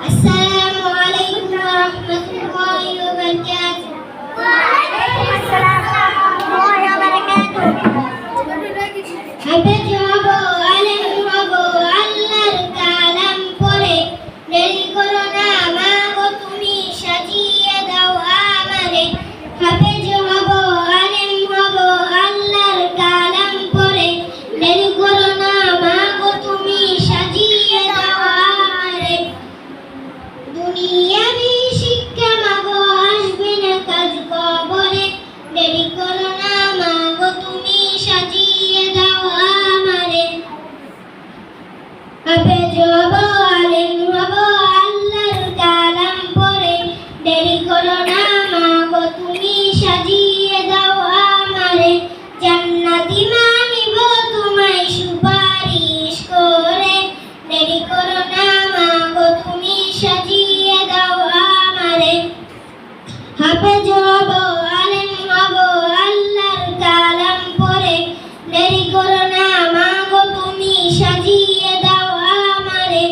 আসসালামু আলাইকুম ওয়া রাহমাতুল্লাহি ওয়া বারাকাতুহু। ওয়া আলাইকুম আসসালাম ওয়া রাহমাতুল্লাহি ওয়া বারাকাতুহু। হাফেজ হব, আলেম হব, আল্লাহর কালাম পড়ে, দেরি করো না মা গো তুমি সাজিয়ে দাও আমারে। হাফেজ হব, আলেম হব, আল্লাহর কালাম পড়ে, দেরি করো না মা গো তুমি সাজিয়ে দাও আমারে। দুনিয়াবি শিক্ষা মাগো আসবে না কাজ কবরে, দেরি করো না মা গো তুমি সাজিয়ে দাও আমারে। হাফেজ হব, আলেম হব, আল্লাহর কালাম পড়ে, দেরি করো না মা গো তুমি সাজিয়ে দাও আমারে। জান্নাতি মানিব তোমায় সুপারিশ করে, দেরি করো না মা গো তুমি সাজিয়ে দাও আমারে। হাফেজ হব, আলেম হব, আল্লাহর কালাম পড়ে, দেরি করো না মা গো তুমি সাজিয়ে দাও আমারে।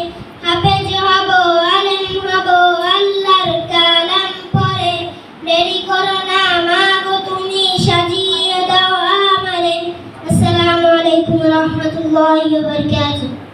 হাফেজ হব, আলেম হব, আল্লাহর কালাম পড়ে, দেরি করো না মা গো তুমি সাজিয়ে দাও আমারে। আসসালামু আলাইকুম ওয়া রাহমাতুল্লাহি ওয়া বারাকাতুহু।